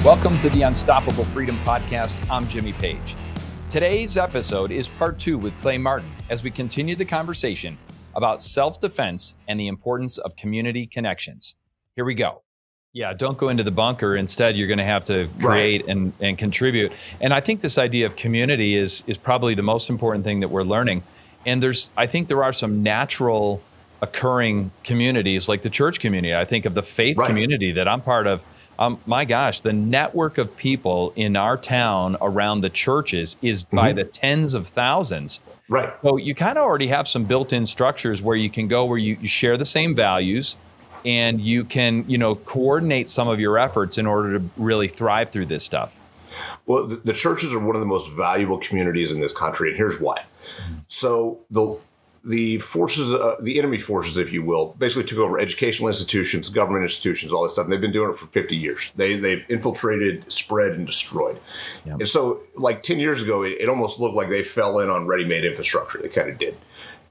Welcome to the Unstoppable Freedom Podcast. I'm Jimmy Page. Today's episode is part 2 with Clay Martin as we continue the conversation about self-defense and the importance of community connections. Here we go. Yeah, don't go into the bunker. Instead, you're going to have to create and contribute. And I think this idea of community is probably the most important thing that we're learning. And I think there are some natural occurring communities like the church community. I think of the faith community that I'm part of. My gosh, the network of people in our town around the churches is by the tens of thousands. Right. So you kind of already have some built-in structures where you can go where you share the same values and you can, coordinate some of your efforts in order to really thrive through this stuff. Well, the churches are one of the most valuable communities in this country, and here's why. So the forces, the enemy forces, if you will, basically took over educational institutions, government institutions, all this stuff. And they've been doing it for 50 years. They've infiltrated, spread, and destroyed. Yep. And so like 10 years ago, it almost looked like they fell in on ready-made infrastructure. They kind of did.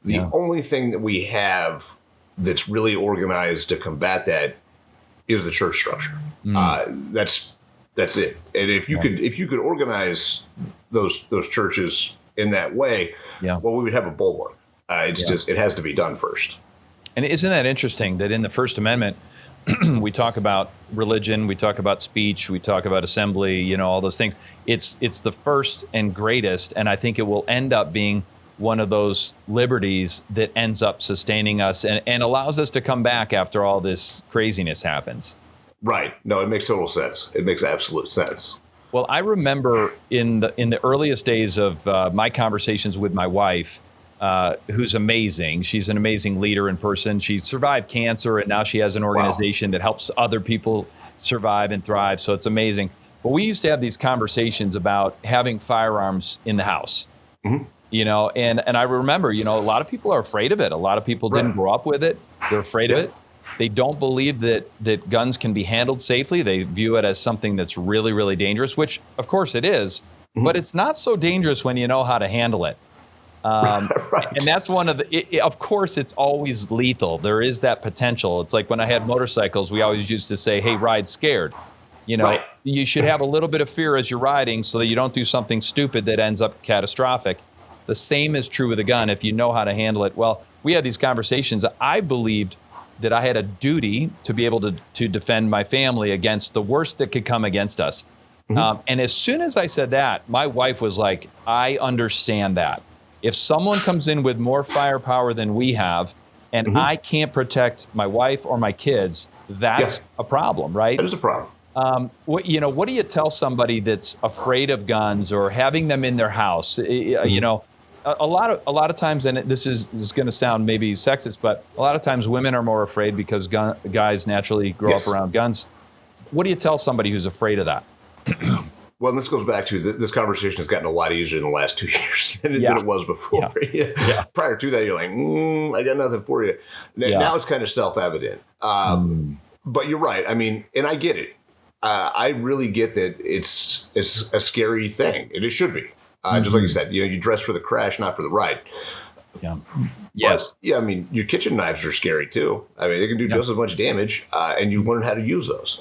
The only thing that we have that's really organized to combat that is the church structure. That's it. And if you could organize those churches in that way, well, we would have a bulwark. It has to be done first. And isn't that interesting that in the First Amendment, we talk about religion, we talk about speech, we talk about assembly, all those things. It's the first and greatest, and I think it will end up being one of those liberties that ends up sustaining us and allows us to come back after all this craziness happens. Right. No, it makes total sense. It makes absolute sense. Well, I remember in the earliest days of my conversations with my wife, who's amazing. She's an amazing leader in person. She survived cancer, and now she has an organization that helps other people survive and thrive. So it's amazing. But we used to have these conversations about having firearms in the house, and I remember, a lot of people are afraid of it. A lot of people didn't grow up with it. They're afraid of it. They don't believe that guns can be handled safely. They view it as something that's really, really dangerous, which of course it is, but it's not so dangerous when you know how to handle it. And that's one of of course, it's always lethal. There is that potential. It's like when I had motorcycles, we always used to say, hey, ride scared. You should have a little bit of fear as you're riding so that you don't do something stupid that ends up catastrophic. The same is true with a gun if you know how to handle it. Well, we had these conversations. I believed that I had a duty to be able to defend my family against the worst that could come against us. And as soon as I said that, my wife was like, I understand that. If someone comes in with more firepower than we have, and I can't protect my wife or my kids, that's a problem, right? That is a problem. What do you tell somebody that's afraid of guns or having them in their house? A lot of times, and this is going to sound maybe sexist, but a lot of times women are more afraid because guys naturally grow up around guns. What do you tell somebody who's afraid of that? Well, and this goes back to this conversation has gotten a lot easier in the last 2 years than it was before. Prior to that, you're like, I got nothing for you. Now it's kind of self-evident. But you're right. I mean, and I get it. I really get that it's a scary thing, and it should be. Just like you said, you dress for the crash, not for the ride. Yes. But, I mean, your kitchen knives are scary too. I mean, they can do just as much damage, and you learn how to use those.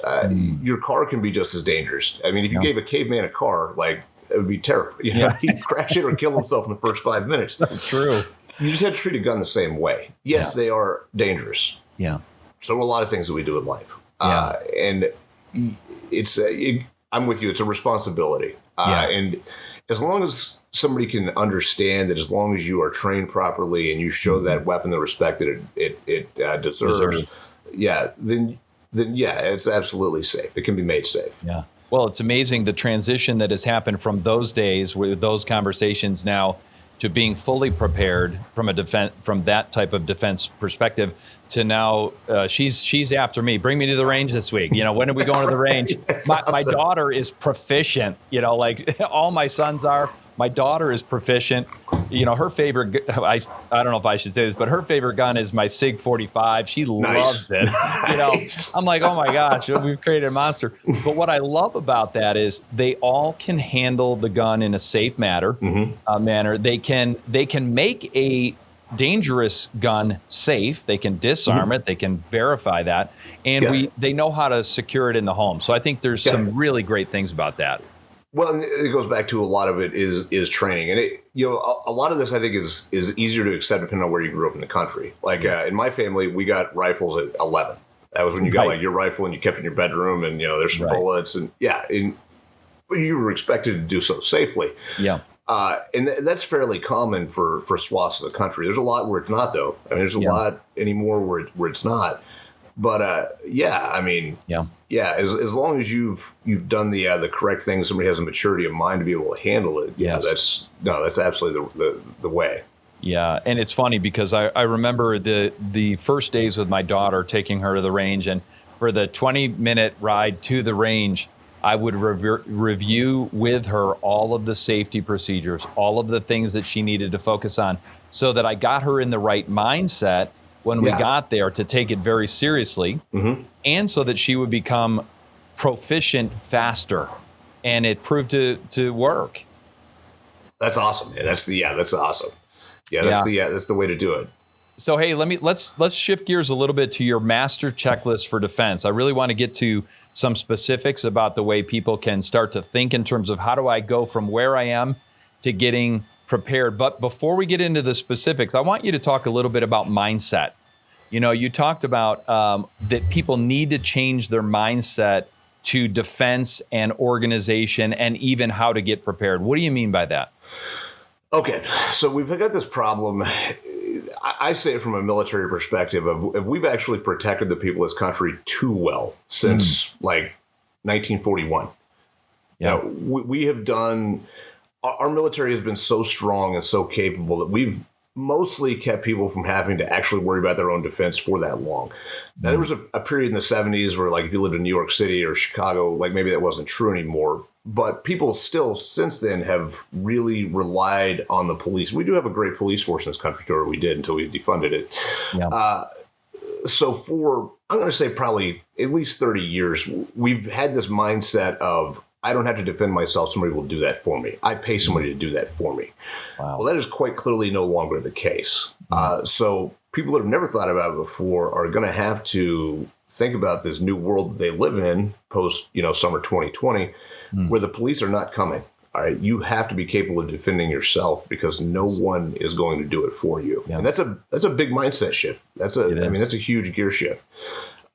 Your car can be just as dangerous. I mean, if you gave a caveman a car, like, it would be terrifying. He'd crash it or kill himself in the first 5 minutes. That's true. You just have to treat a gun the same way. Yes, they are dangerous. Yeah. So are a lot of things that we do in life. And it's I'm with you. It's a responsibility. And as long as somebody can understand that, as long as you are trained properly and you show that weapon the respect that it deserves, then it's absolutely safe. It can be made safe. Yeah. Well, it's amazing the transition that has happened from those days with those conversations now to being fully prepared from that type of defense perspective to now she's after me. Bring me to the range this week. When are we going to the range? My daughter is proficient, like all my sons are. My daughter is proficient. Her favorite, I don't know if I should say this, but her favorite gun is my SIG 45. She loves it. Nice. I'm like, oh my gosh, we've created a monster. But what I love about that is they all can handle the gun in a safe manner. They can make a dangerous gun safe. They can disarm it. They can verify that. And they know how to secure it in the home. So I think there's some really great things about that. Well, and it goes back to a lot of it is training. And, a lot of this, I think, is easier to accept depending on where you grew up in the country. Like in my family, we got rifles at 11. That was when you got like your rifle and you kept it in your bedroom and, there's some bullets and you were expected to do so safely. Yeah. And that's fairly common for swaths of the country. There's a lot where it's not, though. I mean, there's a lot anymore where it's not. But as long as you've done the correct thing, somebody has a maturity of mind to be able to handle it. Yeah, that's absolutely the way. Yeah, and it's funny because I remember the first days with my daughter, taking her to the range, and for the 20-minute ride to the range, I would review with her all of the safety procedures, all of the things that she needed to focus on, so that I got her in the right mindset when we got there to take it very seriously, and so that she would become proficient faster, and it proved to work. That's awesome. Yeah, that's awesome. Yeah, that's the way to do it. So hey, let's shift gears a little bit to your master checklist for defense. I really want to get to some specifics about the way people can start to think in terms of how do I go from where I am to getting prepared. But before we get into the specifics, I want you to talk a little bit about mindset. You talked about that people need to change their mindset to defense and organization and even how to get prepared. What do you mean by that? Okay, so we've got this problem. I say it from a military perspective of we've actually protected the people of this country too well since like 1941. Yeah, we have done. Our military has been so strong and so capable that we've mostly kept people from having to actually worry about their own defense for that long. Now, there was a period in the 70s where, like, if you lived in New York City or Chicago, like maybe that wasn't true anymore. But people still, since then, have really relied on the police. We do have a great police force in this country, or we did until we defunded it. Yeah. So for, I'm going to say probably at least 30 years, we've had this mindset of, I don't have to defend myself. Somebody will do that for me. I pay somebody to do that for me. Wow. Well, that is quite clearly no longer the case. So people that have never thought about it before are going to have to think about this new world that they live in post, summer 2020, where the police are not coming. All right, you have to be capable of defending yourself because no one is going to do it for you. Yeah. And that's a big mindset shift. That's a huge gear shift.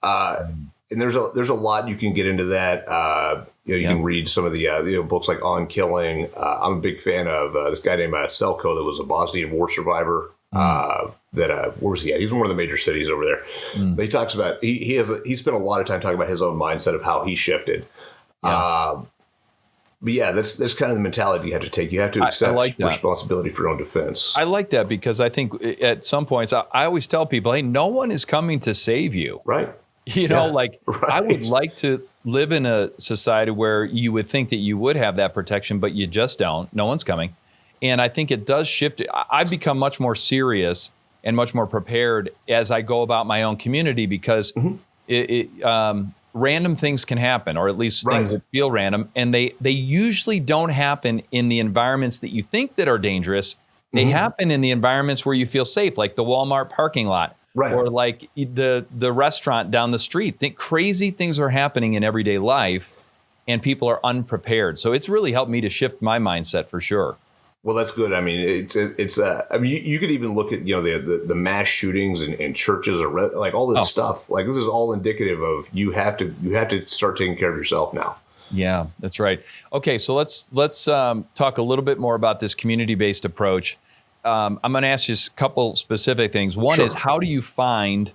And there's a lot you can get into that. You can read some of the books like On Killing. I'm a big fan of this guy named Selko that was a Bosnian war survivor. Where was he at? He was in one of the major cities over there. But he talks about he spent a lot of time talking about his own mindset of how he shifted. But yeah, that's kind of the mentality you have to take. You have to accept responsibility for your own defense. I like that because I think at some points I always tell people, hey, no one is coming to save you. Right. I would like to live in a society where you would think that you would have that protection, but you just don't. No one's coming. And I think it does shift. I've become much more serious and much more prepared as I go about my own community because random things can happen, or at least things that feel random. And they usually don't happen in the environments that you think that are dangerous. They happen in the environments where you feel safe, like the Walmart parking lot. Right. Or like the restaurant down the street. Crazy things are happening in everyday life, and people are unprepared. So it's really helped me to shift my mindset for sure. Well, that's good. I mean, it's. I mean, you could even look at the mass shootings in churches or like all this stuff. Like this is all indicative of you have to start taking care of yourself now. Yeah, that's right. Okay, so let's talk a little bit more about this community-based approach. I'm going to ask you a couple specific things. One is, how do you find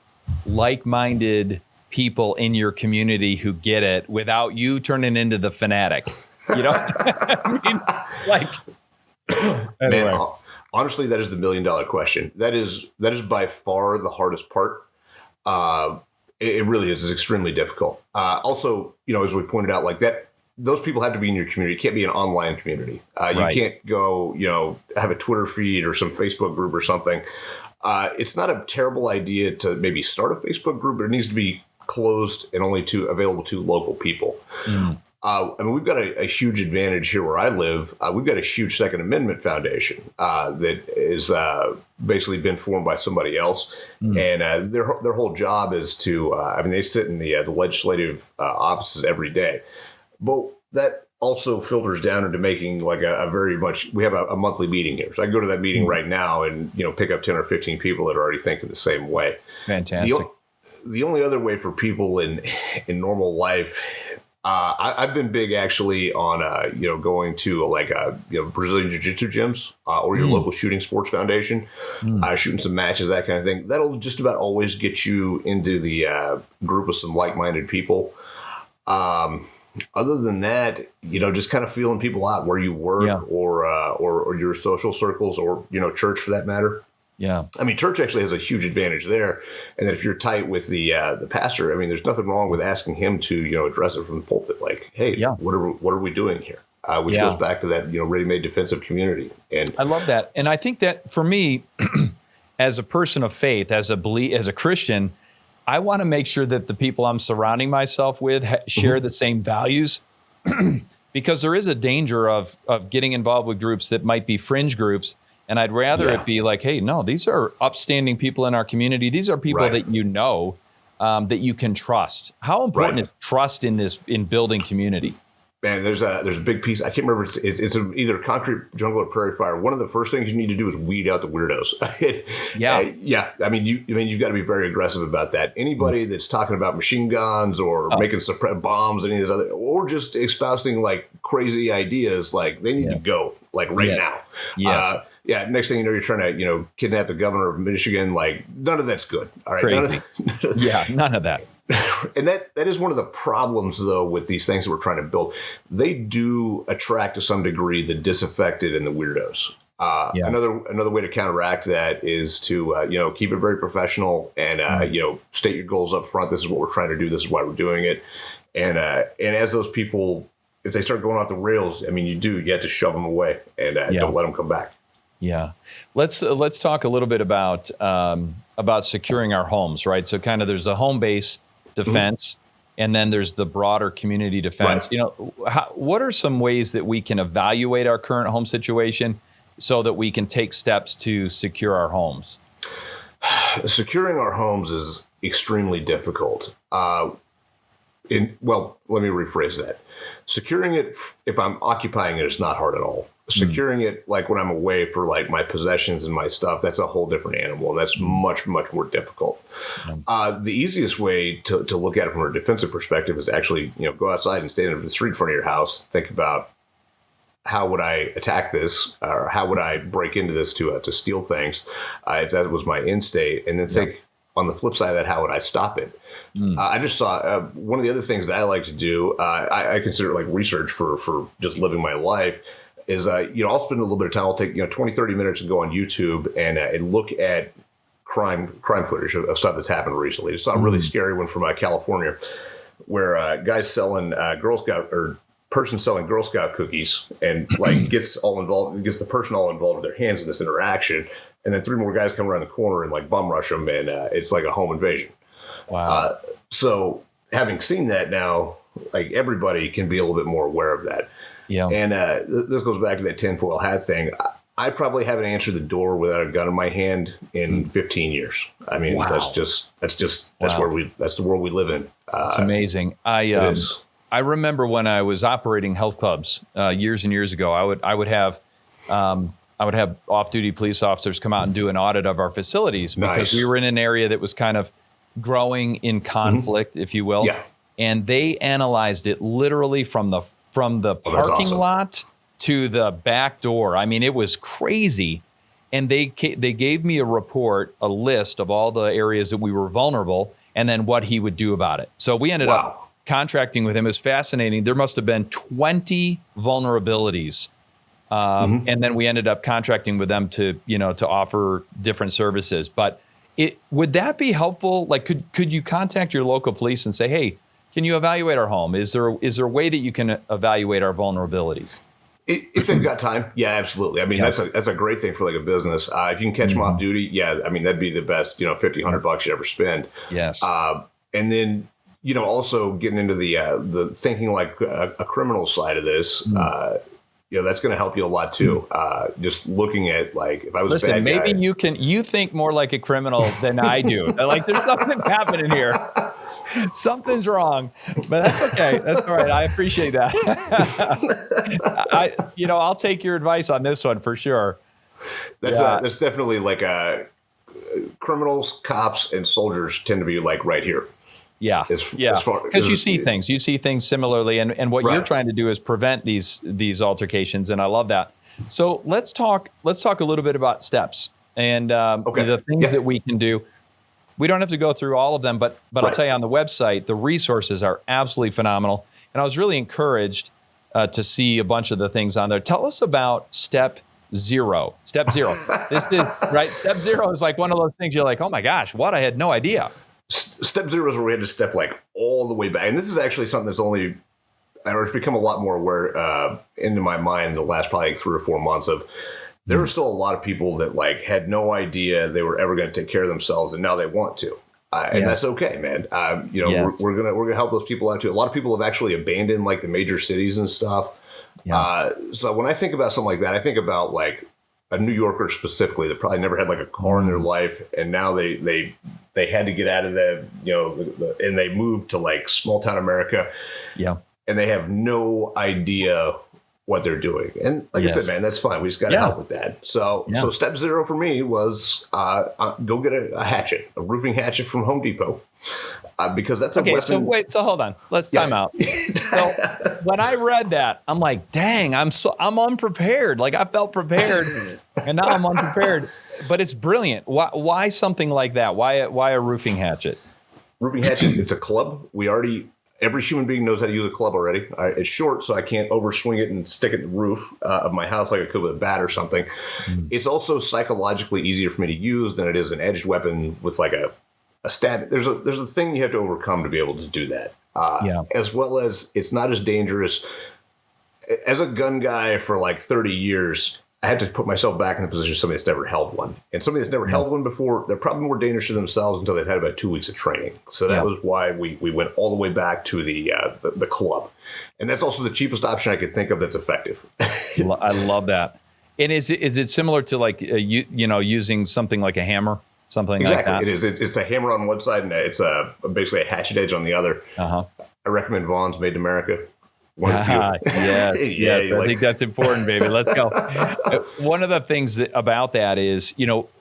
like-minded people in your community who get it without you turning into the fanatic? I mean, anyway. Man, honestly, that is the $1 million question. That is by far the hardest part. It really is. It's extremely difficult. Also, as we pointed out, like that, those people have to be in your community. It can't be an online community. You can't go, have a Twitter feed or some Facebook group or something. It's not a terrible idea to maybe start a Facebook group, but it needs to be closed and only available to local people. I mean, we've got a huge advantage here where I live. We've got a huge Second Amendment foundation that is basically been formed by somebody else, and their whole job is to. I mean, they sit in the legislative offices every day, but that also filters down into making like a very much. We have a monthly meeting here, so I can go to that meeting right now and pick up 10 or 15 people that are already thinking the same way. Fantastic. The only other way for people in normal life. I've been big actually on going to like Brazilian Jiu-Jitsu gyms or your local shooting sports foundation, shooting some matches, that kind of thing. That'll just about always get you into the group of some like-minded people. Other than that, just kind of feeling people out where you work or your social circles or church for that matter. Yeah. I mean, church actually has a huge advantage there. And then if you're tight with the pastor, I mean, there's nothing wrong with asking him to, address it from the pulpit. Like, hey, what are we doing here? Which goes back to that, ready-made defensive community. And I love that. And I think that for me, as a person of faith, as a Christian, I want to make sure that the people I'm surrounding myself with share the same values, because there is a danger of getting involved with groups that might be fringe groups. And I'd rather it be like, hey, no, these are upstanding people in our community. These are people that that you can trust. How important is trust in building community? Man, there's a big piece. I can't remember. It's either concrete jungle or prairie fire. One of the first things you need to do is weed out the weirdos. I mean, you've got to be very aggressive about that. Anybody that's talking about machine guns or making bombs, any of these other, or just espousing like crazy ideas, like they need to go like now. Yes. Next thing you know, you're trying to, kidnap the governor of Michigan. Like, none of that's good. All right. None of that. And that is one of the problems, though, with these things that we're trying to build. They do attract, to some degree, the disaffected and the weirdos. Another way to counteract that is to, keep it very professional and, state your goals up front. This is what we're trying to do. This is why we're doing it. And as those people, if they start going off the rails, I mean, you have to shove them away and don't let them come back. Yeah. Let's talk a little bit about securing our homes, right? So kind of there's a home base defense, and then there's the broader community defense. Right. What are some ways that we can evaluate our current home situation so that we can take steps to secure our homes? Securing our homes is extremely difficult. Let me rephrase that. Securing it, if I'm occupying it, is not hard at all. Securing it, like when I'm away for like my possessions and my stuff, that's a whole different animal. And that's much, much more difficult. The easiest way to look at it from a defensive perspective is actually, go outside and stand in the street in front of your house. Think about how would I attack this, or how would I break into this to steal things, if that was my end state, and then think on the flip side of that, how would I stop it? I just saw one of the other things that I like to do. I consider it like research for just living my life. Is, I'll spend a little bit of time. I'll take, 20, 30 minutes and go on YouTube and look at crime footage of stuff that's happened recently. I saw a really scary one from California where guys selling person selling Girl Scout cookies and like gets the person all involved with their hands in this interaction. And then 3 more guys come around the corner and like bum rush them. And it's like a home invasion. Wow. So having seen that now, like everybody can be a little bit more aware of that. Yeah. And this goes back to that tinfoil hat thing. I probably haven't answered the door without a gun in my hand in 15 years. I mean, that's the world we live in. It's amazing. I remember when I was operating health clubs years and years ago, I would have off-duty police officers come out and do an audit of our facilities because we were in an area that was kind of growing in conflict, if you will. Yeah. And they analyzed it literally from the parking lot to the back door. I mean, it was crazy. And they gave me a list of all the areas that we were vulnerable, and then what he would do about it. So we ended up contracting with him. It was fascinating. There must have been 20 vulnerabilities. And then we ended up contracting with them to offer different services. But would that be helpful? Like, could you contact your local police and say, hey, can you evaluate our home? Is there a way that you can evaluate our vulnerabilities? If they've got time, yeah, absolutely. I mean, that's a great thing for like a business. If you can catch them off duty, yeah, I mean, that'd be the best, $50, $100 you ever spend. Yes. And then also getting into the thinking like a criminal side of this, that's going to help you a lot too. Just looking at like, if I was a bad maybe guy, you think more like a criminal than I do. Like there's something happening here. Something's wrong, but that's okay. That's all right. I appreciate that. I'll take your advice on this one for sure. That's definitely like criminals, cops, and soldiers tend to be like right here. Yeah, because you see things similarly, and what you're trying to do is prevent these altercations, and I love that. So let's talk a little bit about steps and the things that we can do. We don't have to go through all of them, but I'll tell you, on the website, the resources are absolutely phenomenal, and I was really encouraged to see a bunch of the things on there. Tell us about step zero. Step zero. This is right. Step zero is like one of those things you're like, oh my gosh, what? I had no idea. Step zero is where we had to step like all the way back. And this is actually something that's it's become a lot more aware into my mind the last probably 3 or 4 months of there were still a lot of people that like had no idea they were ever going to take care of themselves. And now they want to. And that's okay, man. We're going to help those people out too. A lot of people have actually abandoned like the major cities and stuff. Yeah. So when I think about something like that, I think about like a New Yorker specifically that probably never had like a car in their life. And now they had to get out of and they moved to like small town America. Yeah. And they have no idea what they're doing. And like I said, man, that's fine. We just got to help with that. So step zero for me was go get a hatchet, a roofing hatchet from Home Depot. Because that's a weapon. So hold on. Let's time out. So when I read that, I'm like, dang, I'm unprepared. Like I felt prepared and now I'm unprepared, but it's brilliant. Why something like that? Why a roofing hatchet? Roofing hatchet. It's a club. Every human being knows how to use a club already. It's short, so I can't overswing it and stick it in the roof of my house like I could with a bat or something. It's also psychologically easier for me to use than it is an edged weapon with like a stab. There's a thing you have to overcome to be able to do that. As well as it's not as dangerous. As a gun guy for like 30 years, I had to put myself back in the position of somebody that's never held one. And somebody that's never held one before, they're probably more dangerous to themselves until they've had about 2 weeks of training. So that was why we went all the way back to the club. And that's also the cheapest option I could think of that's effective. I love that. And is it similar to like, using something like a hammer? Something like that? It is. It's a hammer on one side and it's basically a hatchet edge on the other. I recommend Vaughn's Made in America. Yes, I think that's important, baby. Let's go. One of the things about that is,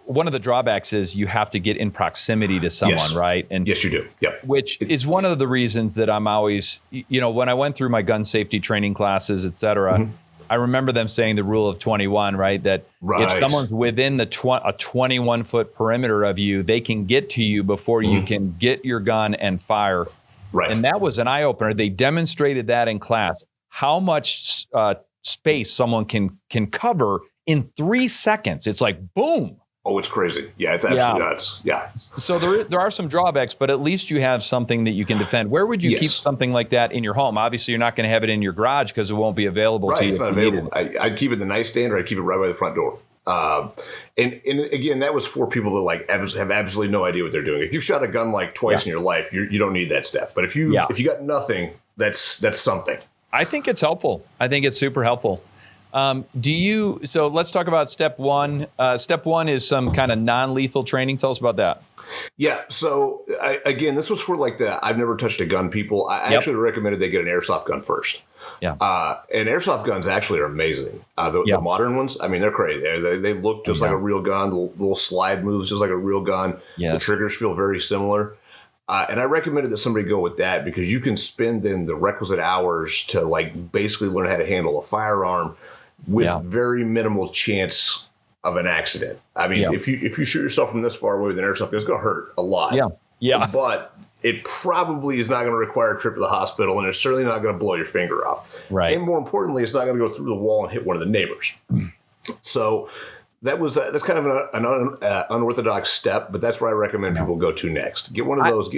one of the drawbacks is you have to get in proximity to someone, right? And yes, you do. Yep. Which is one of the reasons that I'm always, when I went through my gun safety training classes, et cetera, I remember them saying the rule of 21, right? That if someone's within a 21-foot perimeter of you, they can get to you before you can get your gun and fire. Right. And that was an eye-opener. They demonstrated that in class, how much space someone can cover in 3 seconds. It's like, boom. Oh, it's crazy. Yeah, it's absolutely nuts. Yeah. So there are some drawbacks, but at least you have something that you can defend. Where would you keep something like that in your home? Obviously, you're not going to have it in your garage because it won't be available to you. It's not available. I'd keep it in the nightstand or I'd keep it right by the front door. And again, that was for people that like have absolutely no idea what they're doing. If you've shot a gun like twice in your life, you don't need that step. But if you got nothing, that's something. I think it's helpful. I think it's super helpful. So let's talk about step one. Step one is some kind of non-lethal training. Tell us about that. Yeah. So again, this was for like I've never touched a gun people. I actually recommended they get an airsoft gun first. Yeah. And airsoft guns actually are amazing. The modern ones, I mean, they're crazy. They look just like a real gun. The little slide moves just like a real gun. Yes. The triggers feel very similar. And I recommended that somebody go with that because you can spend in the requisite hours to like basically learn how to handle a firearm with very minimal chance of an accident. I mean, if you shoot yourself from this far away with an airsoft gun, it's going to hurt a lot. Yeah. But it probably is not going to require a trip to the hospital, and it's certainly not going to blow your finger off. Right. And more importantly, it's not going to go through the wall and hit one of the neighbors. So that's kind of an unorthodox step, but that's where I recommend people go to next. Get one of those.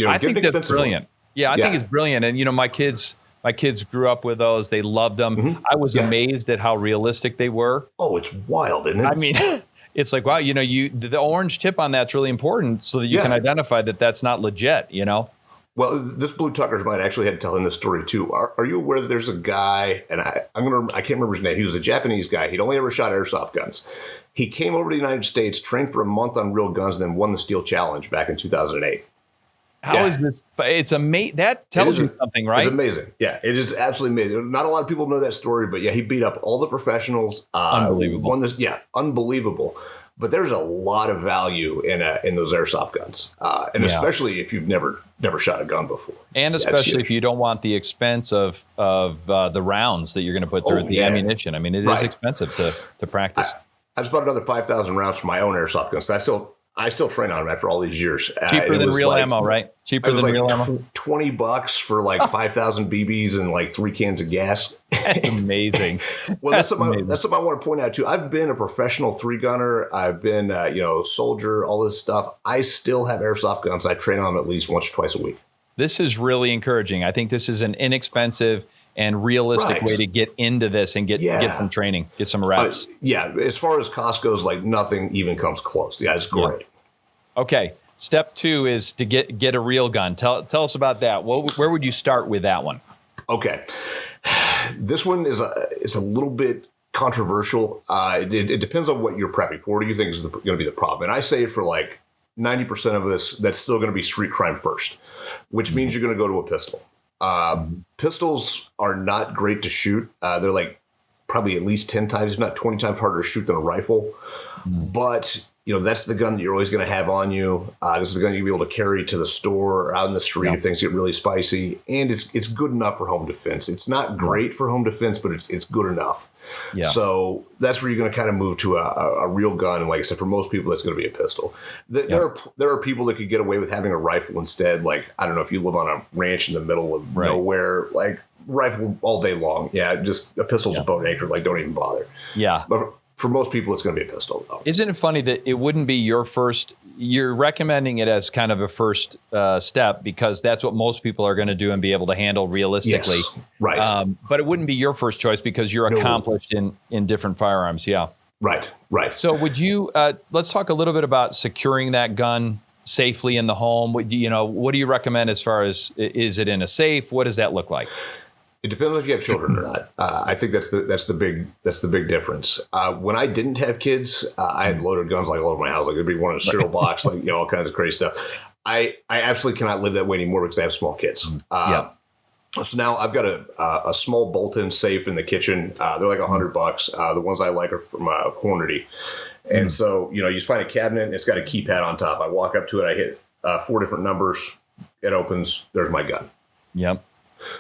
I think that's brilliant. I think it's brilliant. And my kids grew up with those. They loved them. I was amazed at how realistic they were. Oh, it's wild, isn't it? I mean, it's like, wow, the orange tip on that's really important so that you can identify that that's not legit, Well, this Blue Tucker's might actually had to tell him this story too. Are you aware that there's a guy, and I can't remember his name. He was a Japanese guy. He'd only ever shot airsoft guns. He came over to the United States, trained for a month on real guns, and then won the Steel Challenge back in 2008. How is this? It's amazing. That tells you something, right? It's amazing. Yeah, it is absolutely amazing. Not a lot of people know that story, but yeah, he beat up all the professionals. Unbelievable. Won this, unbelievable. But there's a lot of value in those airsoft guns, and especially if you've never shot a gun before, and especially if you don't want the expense of the rounds that you're going to put through the ammunition. I mean, it is expensive to practice. I just bought another 5,000 rounds for my own airsoft guns. So I still train on them after all these years. Cheaper than real ammo, right? Cheaper than real ammo. $20 for like 5,000 BBs and like 3 cans of gas. That's amazing. Well, that's something I want to point out too. I've been a professional 3-gunner. I've been, soldier, all this stuff. I still have airsoft guns. I train on them at least once or twice a week. This is really encouraging. I think this is an inexpensive and realistic way to get into this and get some training, get some reps. As far as cost goes, like nothing even comes close. Yeah, it's great. Okay. Step 2 is to get a real gun. Tell us about that. Where would you start with that one? Okay. This one is a little bit controversial. It depends on what you're prepping for. What do you think is going to be the problem? And I say for like 90% of this, that's still going to be street crime first, which means you're going to go to a pistol. Pistols are not great to shoot. They're like probably at least 10 times, if not 20 times harder to shoot than a rifle. But that's the gun that you're always going to have on you. This is the gun you'll be able to carry to the store or out in the street if things get really spicy. And it's good enough for home defense. It's not great for home defense, but it's good enough. Yeah. So that's where you're going to kind of move to a real gun. And like I said, for most people, it's going to be a pistol. There are people that could get away with having a rifle instead. Like, I don't know, if you live on a ranch in the middle of nowhere, like rifle all day long. Yeah, just a pistol's a boat anchor. Like, don't even bother. Yeah. But for most people, it's going to be a pistol, though. Isn't it funny that it wouldn't be your first? You're recommending it as kind of a first step because that's what most people are going to do and be able to handle realistically. Yes, right. But it wouldn't be your first choice because you're accomplished in different firearms. Yeah. Right. So would you, let's talk a little bit about securing that gun safely in the home. What do you recommend as far as, is it in a safe? What does that look like? It depends if you have children or not. I think that's the big difference. When I didn't have kids, I had loaded guns like all over my house. Like it'd be one in a cereal box, like all kinds of crazy stuff. I absolutely cannot live that way anymore because I have small kids. So now I've got a small bolt-in safe in the kitchen. They're like $100. The ones I like are from Hornady. And so you just find a cabinet and it's got a keypad on top. I walk up to it, I hit 4 different numbers, it opens. There's my gun. Yep.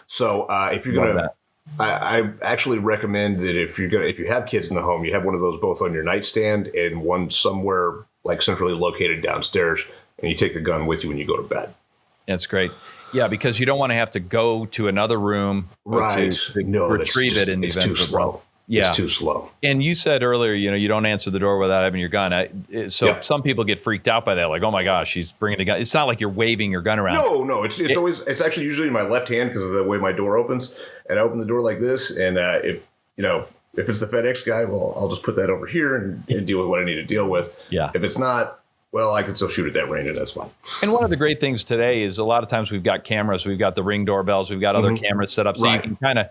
So if you're going to, I actually recommend that if you have kids in the home, you have one of those both on your nightstand and one somewhere like centrally located downstairs, and you take the gun with you when you go to bed. That's great. Yeah, because you don't want to have to go to another room to retrieve it in the event of a problem. Yeah. It's too slow. And you said earlier, you don't answer the door without having your gun. Some people get freaked out by that. Like, oh my gosh, she's bringing a gun. It's not like you're waving your gun around. No. It's actually usually in my left hand because of the way my door opens. And I open the door like this. And if it's the FedEx guy, well, I'll just put that over here and deal with what I need to deal with. Yeah. If it's not, well, I can still shoot at that range and that's fine. And one of the great things today is a lot of times we've got cameras. We've got the Ring doorbells. We've got other cameras set up. So you can kind of,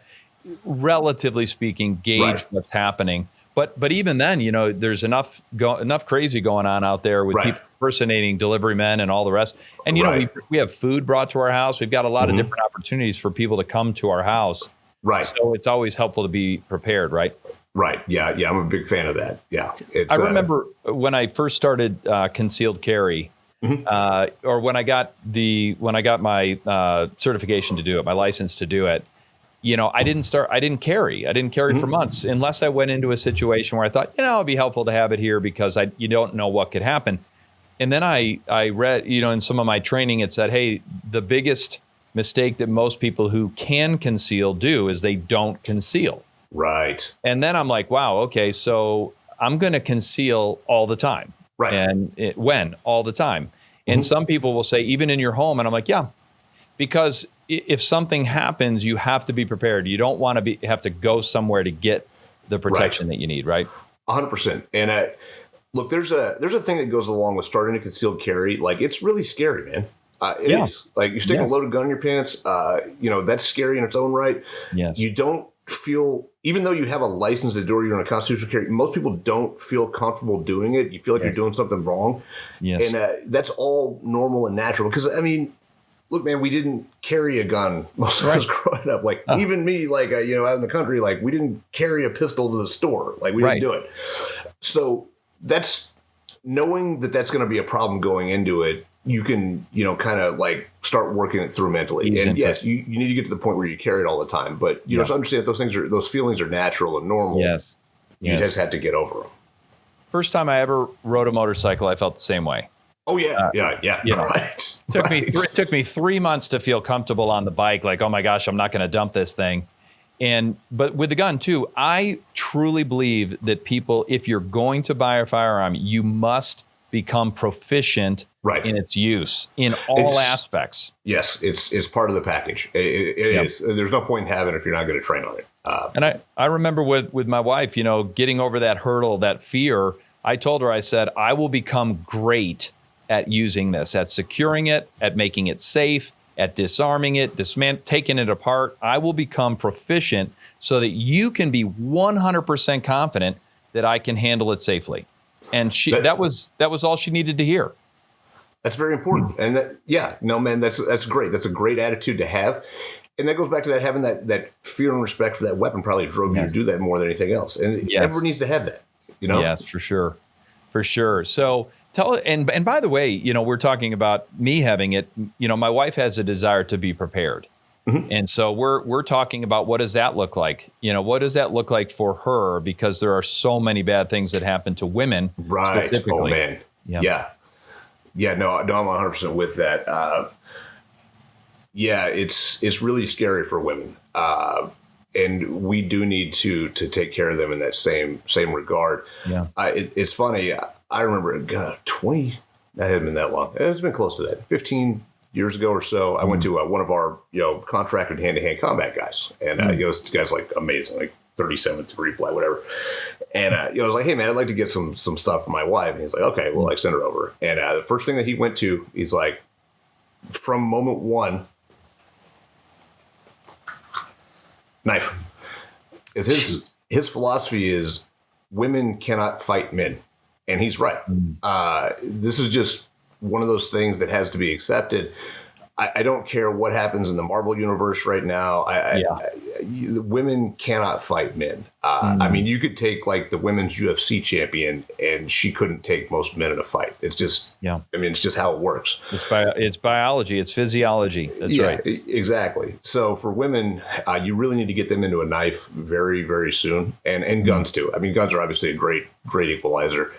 relatively speaking, gauge what's happening. But even then, there's enough crazy going on out there with people impersonating delivery men and all the rest. And, we have food brought to our house. We've got a lot of different opportunities for people to come to our house. Right. So it's always helpful to be prepared, right? Right. Yeah. I'm a big fan of that. Yeah. I remember when I first started concealed carry, or when I got my certification to do it, my license to do it. I didn't carry for months unless I went into a situation where I thought, it'd be helpful to have it here because you don't know what could happen. And then I read, in some of my training, it said, hey, the biggest mistake that most people who can conceal do is they don't conceal. Right. And then I'm like, wow, okay, so I'm going to conceal all the time. Right. And all the time. And some people will say, even in your home. And I'm like, yeah, because if something happens, you have to be prepared. You don't want to have to go somewhere to get the protection that you need, right? 100%. And look, there's a thing that goes along with starting to concealed carry. Like, it's really scary, man. It is. Like, you stick a loaded gun in your pants, that's scary in its own right. Yes. You don't feel, even though you have a license to do it, you're in a constitutional carry, most people don't feel comfortable doing it. You feel like you're doing something wrong. Yes. And that's all normal and natural. Because, I mean, look, man, we didn't carry a gun most of us growing up. Like, even me, like, out in the country, like, we didn't carry a pistol to the store. Like, we didn't do it. So that's knowing that that's going to be a problem going into it. You can, kind of like start working it through mentally. And yes, you need to get to the point where you carry it all the time. But you just understand that those feelings are natural and normal. Yes. You just have to get over them. First time I ever rode a motorcycle, I felt the same way. Oh, yeah. Right. It took me 3 months to feel comfortable on the bike. Like, oh my gosh, I'm not going to dump this thing. But with the gun too, I truly believe that people, if you're going to buy a firearm, you must become proficient in its use in all aspects. Yes, it's part of the package. It is. There's no point in having it if you're not going to train on it. And I remember with my wife, getting over that hurdle, that fear. I told her, I said, I will become great at using this, at securing it, at making it safe, at disarming it, taking it apart. I will become proficient so that you can be 100% confident that I can handle it safely. And that was all she needed to hear. That's very important. And that's great. That's a great attitude to have. And that goes back to that, having that fear and respect for that weapon probably drove you to do that more than anything else. And everyone needs to have that, Yes, for sure. For sure. So and by the way, we're talking about me having it, my wife has a desire to be prepared. Mm-hmm. And so we're talking about, what does that look like? What does that look like for her? Because there are so many bad things that happen to women. Right. Specifically. Oh, man. Yeah. No, I'm 100% with that. It's really scary for women. And we do need to take care of them in that same regard. Yeah. It's funny. I remember, that hadn't been that long. It's been close to that. 15 years ago or so, I went to one of our, contracted hand-to-hand combat guys. And, this guy's like amazing, like 37th degree flight, whatever. And, I was like, hey, man, I'd like to get some stuff for my wife. And he's like, okay, well, send her over. And the first thing that he went to, he's like, from moment one, knife. His philosophy is women cannot fight men. And he's right. This is just one of those things that has to be accepted. I don't care what happens in the Marvel universe right now. Women cannot fight men. I mean, you could take like the women's UFC champion, and she couldn't take most men in a fight. It's just, it's just how it works. It's biology. It's physiology. That's right. Exactly. So for women, you really need to get them into a knife very, very soon, and guns too. I mean, guns are obviously a great equalizer.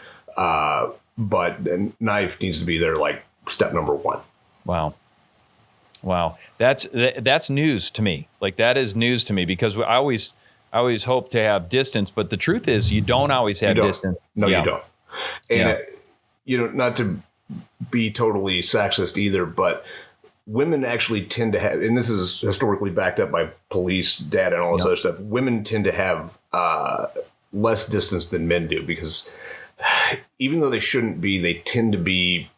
But the knife needs to be there, like step number one. Wow. That's news to me. Like, that is news to me, because I always hope to have distance, but the truth is you don't always have distance. No, you don't. And, not to be totally sexist either, but women actually tend to have, and this is historically backed up by police data and all this other stuff, women tend to have less distance than men do, because even though they shouldn't be, they tend to be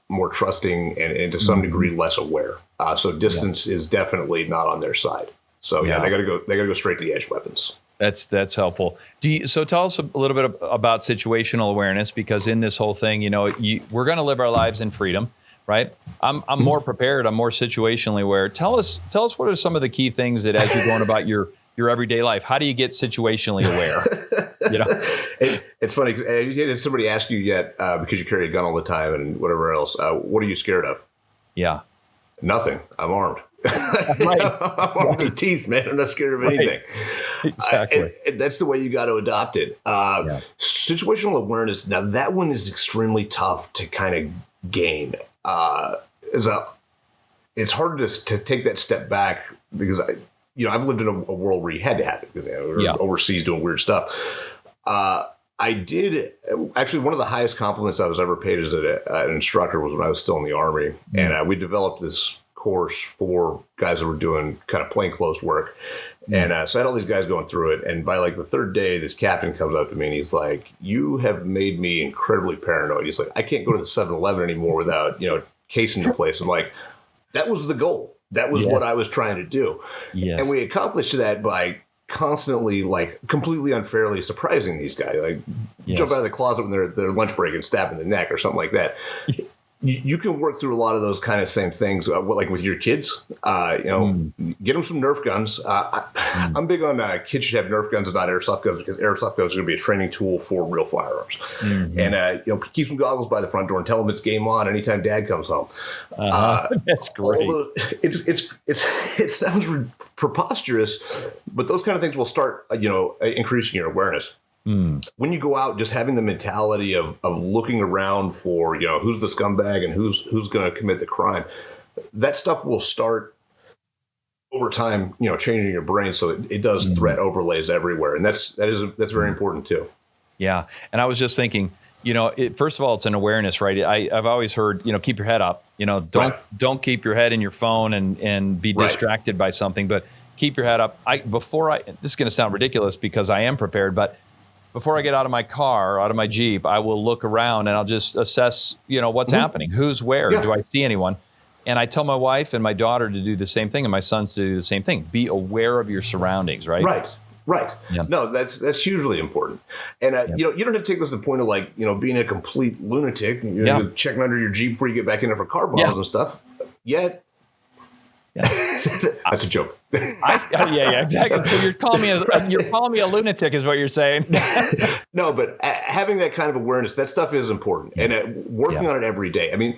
more trusting and to some degree less aware. So distance is definitely not on their side. So they got to go straight to the edge weapons. That's helpful. So tell us a little bit about situational awareness, because in this whole thing, we're going to live our lives in freedom, right? I'm more prepared. I'm more situationally aware. Tell us what are some of the key things that, as you're going about your everyday life, how do you get situationally aware? It's funny. Did somebody ask you yet, because you carry a gun all the time and whatever else, what are you scared of? Yeah. Nothing. I'm armed. I'm armed with teeth, man. I'm not scared of anything. Exactly. And that's the way you got to adopt it. Situational awareness. Now that one is extremely tough to kind of gain. It's hard to take that step back, because I've lived in a world where you had to have it. We were overseas doing weird stuff. I did actually, one of the highest compliments I was ever paid as an instructor was when I was still in the Army. And we developed this course for guys that were doing kind of plainclothes work. And so I had all these guys going through it. And by like the third day, this captain comes up to me and he's like, you have made me incredibly paranoid. He's like, I can't go to the 7-Eleven anymore without, casing the place. I'm like, That was the goal. That was what I was trying to do. Yes. And we accomplished that by constantly, like, completely unfairly surprising these guys. Like, jump out of the closet when they're at their lunch break and stab in the neck or something like that. You can work through a lot of those kind of same things, like with your kids. Get them some Nerf guns. I'm big on kids should have Nerf guns and not airsoft guns, because airsoft guns are going to be a training tool for real firearms. And keep some goggles by the front door and tell them it's game on anytime Dad comes home. That's great. It sounds preposterous, but those kind of things will start increasing your awareness. When you go out, just having the mentality of looking around for, who's the scumbag and who's going to commit the crime, that stuff will start over time, changing your brain. So it does threat overlays everywhere. And that's very important too. Yeah. And I was just thinking, first of all, it's an awareness, right? I've always heard, keep your head up, don't keep your head in your phone and be distracted by something, but keep your head up. This is going to sound ridiculous because I am prepared, but before I get out of my car, out of my Jeep, I will look around and I'll just assess, what's happening, who's where, do I see anyone? And I tell my wife and my daughter to do the same thing and my sons to do the same thing. Be aware of your surroundings, right? Right. Yeah. No, that's hugely important. And, you don't have to take this to the point of being a complete lunatic, checking under your Jeep before you get back in there for car bombs and stuff. Yet. Yeah. That's a joke. Exactly. So you're calling me a lunatic, is what you're saying. No, but having that kind of awareness, that stuff is important, and working on it every day. I mean,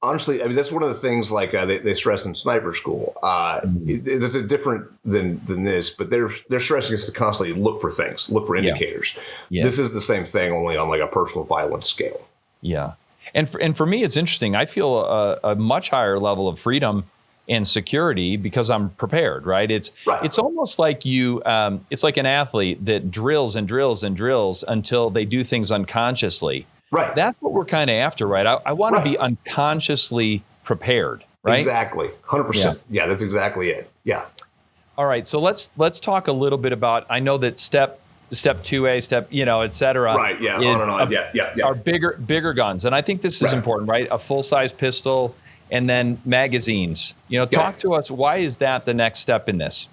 honestly, that's one of the things like they stress in sniper school. It's different than this, but they're stressing us to constantly look for things, look for indicators. Yeah. This is the same thing, only on like a personal violence scale. Yeah, and for me, it's interesting. I feel a much higher level of freedom and security because I'm prepared, right? It's almost like it's like an athlete that drills and drills and drills until they do things unconsciously. Right. That's what we're kind of after, right? I want to be unconsciously prepared, right? Exactly. 100%. Yeah, that's exactly it. Yeah. All right. So let's talk a little bit about, I know that step 2A, et cetera. Right. Yeah. On and on. Yeah. Are bigger guns. And I think this is important, right? A full-size pistol, and then magazines. Talk to us. Why is that the next step in this?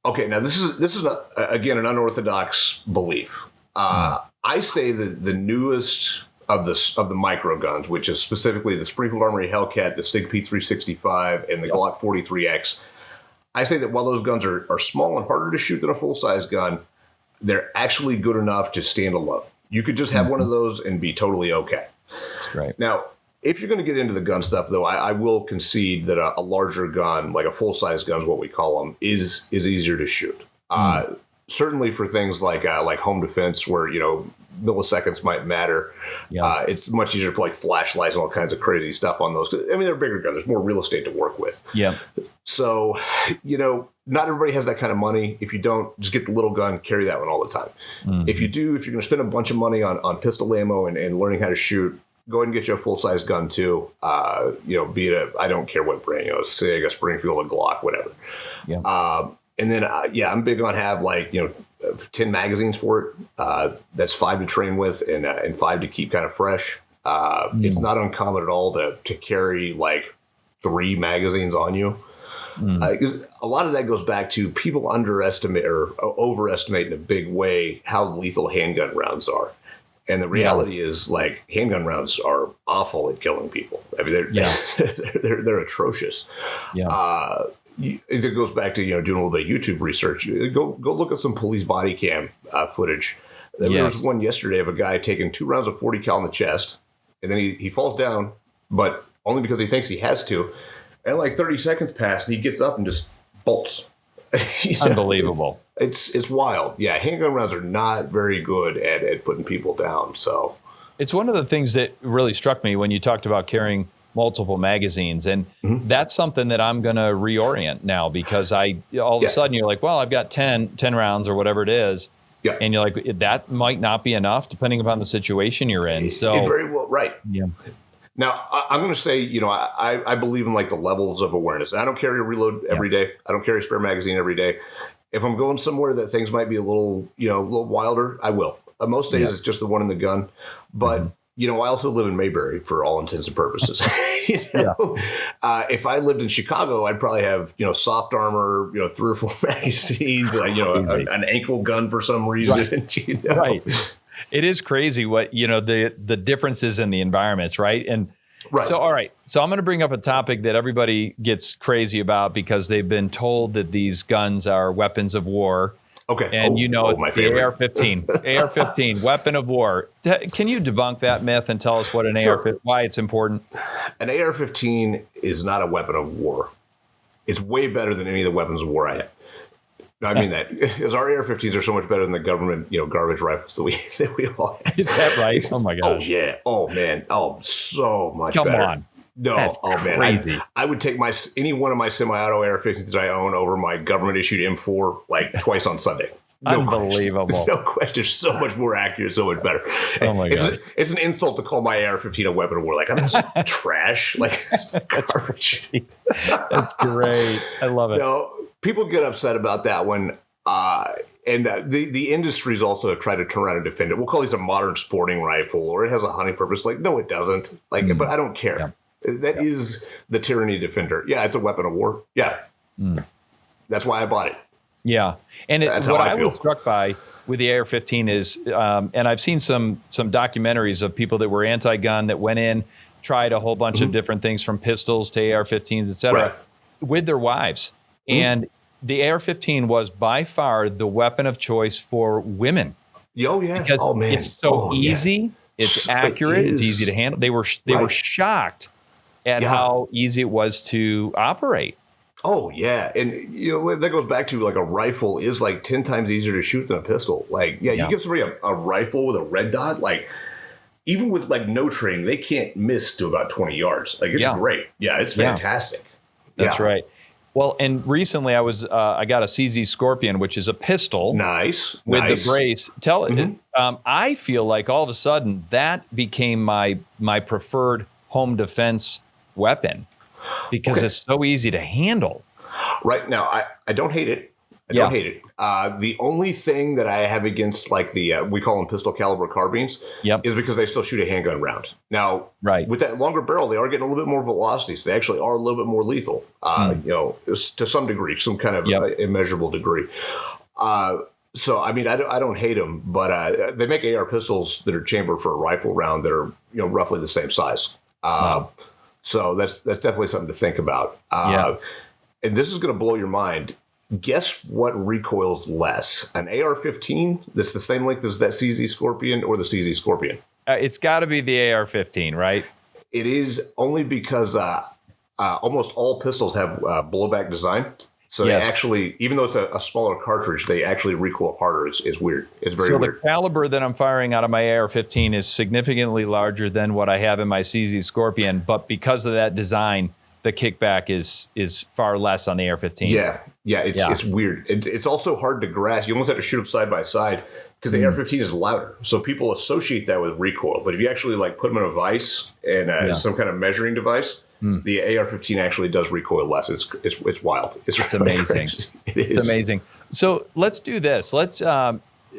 Okay, now this is again an unorthodox belief. I say that the newest of the micro guns, which is specifically the Springfield Armory Hellcat, the SIG P365, and the Glock 43X. I say that while those guns are small and harder to shoot than a full size gun, they're actually good enough to stand alone. You could just have one of those and be totally okay. That's right. Now, if you're going to get into the gun stuff, though, I will concede that a larger gun, like a full-size gun is what we call them, is easier to shoot. Certainly for things like home defense, where milliseconds might matter. It's much easier to put like flashlights and all kinds of crazy stuff on those. I mean, they're bigger guns. There's more real estate to work with. Yeah. So, not everybody has that kind of money. If you don't, just get the little gun, carry that one all the time. If you do, if you're going to spend a bunch of money on pistol ammo and learning how to shoot, go ahead and get you a full-size gun too. Be it I don't care what brand, SIG, a Springfield, a Glock, whatever. Yeah. And then, I'm big on have 10 magazines for it. That's 5 to train with and 5 to keep kind of fresh. It's not uncommon at all to carry like 3 magazines on you. Because a lot of that goes back to people underestimate or overestimate in a big way how lethal handgun rounds are. And the reality is, like, handgun rounds are awful at killing people. I mean, they're atrocious. Yeah. It goes back to doing a little bit of YouTube research. Go look at some police body cam footage. There was one yesterday of a guy taking 2 rounds of 40 cal in the chest, and then he falls down, but only because he thinks he has to. And like 30 seconds pass, and he gets up and just bolts. Unbelievable. It's wild. Yeah, handgun rounds are not very good at putting people down. So it's one of the things that really struck me when you talked about carrying multiple magazines, and that's something that I'm going to reorient now, because all of a sudden you're like, well, I've got 10 rounds or whatever it is. Yeah. And you're like, that might not be enough depending upon the situation you're in. So it very well, right. Yeah. Now, I'm going to say, I believe in like the levels of awareness. I don't carry a reload every day. I don't carry a spare magazine every day. If I'm going somewhere that things might be a little wilder, I will. Most days it's just the one in the gun. But I also live in Mayberry for all intents and purposes. If I lived in Chicago, I'd probably have, soft armor, 3 or 4 magazines, an ankle gun for some reason. Right. It is crazy what, the differences in the environments, right? And so, all right. So I'm going to bring up a topic that everybody gets crazy about because they've been told that these guns are weapons of war. Okay. And my the favorite. AR-15, weapon of war. Can you debunk that myth and tell us what an AR-15, why it's important? An AR-15 is not a weapon of war. It's way better than any of the weapons of war I have. I mean that because our AR-15s are so much better than the government, garbage rifles that we all have. Is that right? Oh my gosh. Oh yeah. Oh man. Oh, so much Come better. on. No. That's man. crazy. I would take any one of my semi-auto AR-15s that I own over my government-issued M4 like twice on Sunday. No Unbelievable. Question. No question. So much more accurate, so much better. Oh my god. It's an insult to call my AR-15 a weapon of war. Like, I'm just trash. Like, it's garbage. That's great. I love it. No, people get upset about that one. The industries also have tried to turn around and defend it. We'll call these a modern sporting rifle, or it has a hunting purpose. Like, no, it doesn't. Like, but I don't care. Yeah. That is the tyranny defender. Yeah, it's a weapon of war. Yeah. That's why I bought it. Yeah. And what I was struck by with the AR-15 is, and I've seen some documentaries of people that were anti-gun that went in, tried a whole bunch of different things from pistols to AR-15s, et cetera, with their wives. And the AR-15 was by far the weapon of choice for women. Oh, yeah. Because oh, man. It's so easy. Yeah. It's accurate. It's easy to handle. They were shocked at how easy it was to operate. Oh, yeah. And, that goes back to like a rifle is like 10 times easier to shoot than a pistol. Like, you give somebody a rifle with a red dot, like even with like no training, they can't miss to about 20 yards. Like, it's great. Yeah, it's fantastic. That's right. Well, and recently I got a CZ Scorpion, which is a pistol. Nice. With the brace. I feel like all of a sudden that became my preferred home defense weapon because it's so easy to handle. Right. Now, I don't hate it. I don't hate it. The only thing that I have against like the we call them pistol caliber carbines is because they still shoot a handgun round. Now, with that longer barrel, they are getting a little bit more velocity, so they actually are a little bit more lethal. To some degree, some kind of immeasurable degree. So I mean, I don't hate them, but they make AR pistols that are chambered for a rifle round that are roughly the same size. So that's definitely something to think about. And this is going to blow your mind. Guess what recoils less? An AR-15 that's the same length as that CZ Scorpion or the CZ Scorpion? It's got to be the AR-15, right? It is only because almost all pistols have blowback design. So they actually, even though it's a smaller cartridge, they actually recoil harder. It's weird. It's very weird. So the caliber that I'm firing out of my AR-15 is significantly larger than what I have in my CZ Scorpion. But because of that design, the kickback is far less on the AR-15. Yeah, it's weird. It's also hard to grasp. You almost have to shoot them side by side because the AR-15 is louder. So people associate that with recoil. But if you actually like put them in a vise and some kind of measuring device, the AR-15 actually does recoil less. It's wild. It's amazing. It is. It's amazing. So let's do this. Let's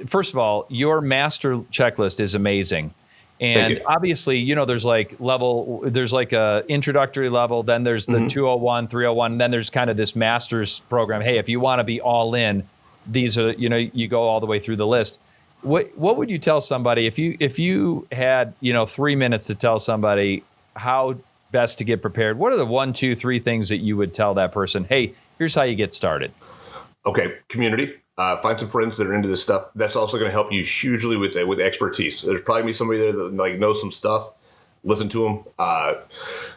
first of all, your master checklist is amazing. And obviously, there's like a introductory level, then there's the 201, 301, and then there's kind of this master's program. Hey, if you want to be all in, these are, you go all the way through the list. What would you tell somebody if you had, 3 minutes to tell somebody how best to get prepared? What are the 1, 2, 3 things that you would tell that person? Hey, here's how you get started. Okay. Community. Find some friends that are into this stuff. That's also going to help you hugely with expertise. There's probably gonna be somebody there that like knows some stuff. Listen to them.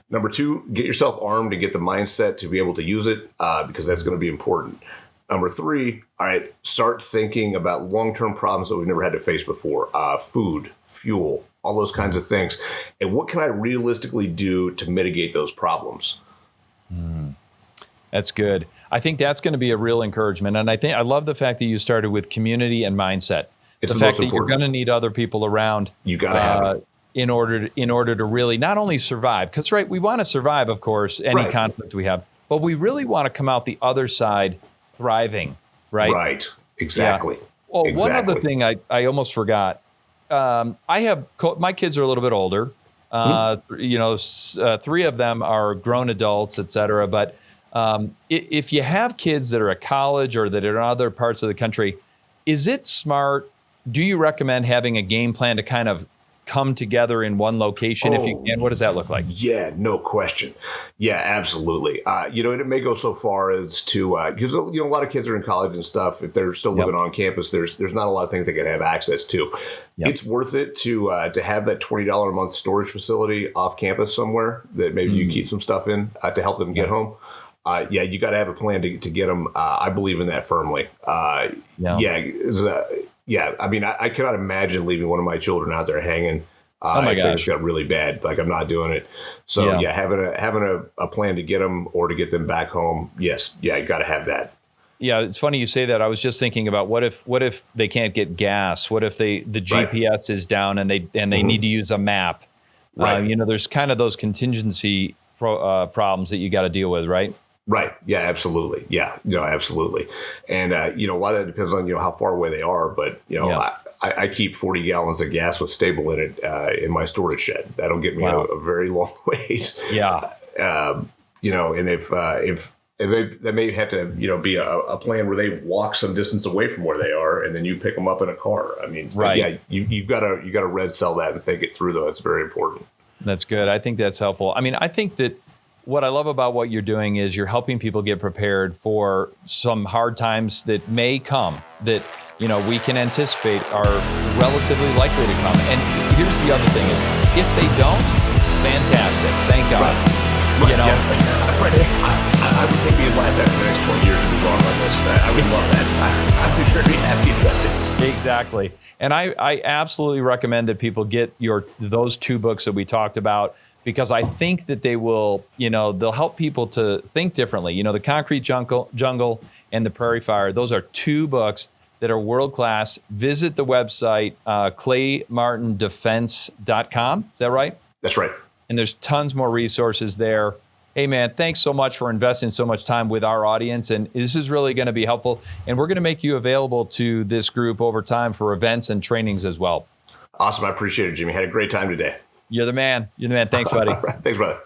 Number 2, get yourself armed and get the mindset to be able to use it because that's going to be important. Number 3, all right, start thinking about long-term problems that we've never had to face before. Food, fuel, all those kinds of things. And what can I realistically do to mitigate those problems? That's good. I think that's going to be a real encouragement. And I love the fact that you started with community and mindset. It's the fact that you're going to need other people around. You got to have it. In order to really not only survive, because we want to survive, of course, any conflict we have, but we really want to come out the other side thriving, right? Right. Exactly. Yeah. Oh, one other thing I almost forgot. I have my kids are a little bit older. Three of them are grown adults, et cetera. But if you have kids that are at college or that are in other parts of the country, is it smart? Do you recommend having a game plan to kind of come together in one location if you can? What does that look like? Yeah, no question. Yeah, absolutely. And it may go so far as to because a lot of kids are in college and stuff. If they're still living on campus, there's not a lot of things they can have access to. It's worth it to have that $20 a month storage facility off campus somewhere that maybe you keep some stuff in to help them get home. You got to have a plan to get them. I believe in that firmly. I mean, I cannot imagine leaving one of my children out there hanging. Oh my if gosh, things got really bad. Like, I'm not doing it. So having a plan to get them or to get them back home. Yes, you got to have that. Yeah, it's funny you say that. I was just thinking about what if they can't get gas? What if the GPS is down and they need to use a map? Right. There's kind of those contingency problems that you got to deal with, right? Right. Yeah, absolutely. Yeah, absolutely. And, a lot of that depends on, how far away they are. But, I keep 40 gallons of gas with stable in it in my storage shed. That'll get me a very long ways. Yeah. And if they may have to, be a plan where they walk some distance away from where they are and then you pick them up in a car. I mean, you've got to red cell that and think it through, though. It's very important. That's good. I think that's helpful. I mean, I think that what I love about what you're doing is you're helping people get prepared for some hard times that may come, that, we can anticipate are relatively likely to come. And here's the other thing is, if they don't, fantastic. Thank God. Right. I would take me a life after the next 20 years to be wrong on this. I would love that. I'd be very happy about it. Exactly. And I absolutely recommend that people get those two books that we talked about, because I think that they will, they'll help people to think differently. The Concrete Jungle and the Prairie Fire, those are two books that are world-class. Visit the website, claymartindefense.com. Is that right? That's right. And there's tons more resources there. Hey, man, thanks so much for investing so much time with our audience. And this is really going to be helpful. And we're going to make you available to this group over time for events and trainings as well. Awesome. I appreciate it, Jimmy. Had a great time today. You're the man. Thanks, buddy. Thanks, brother.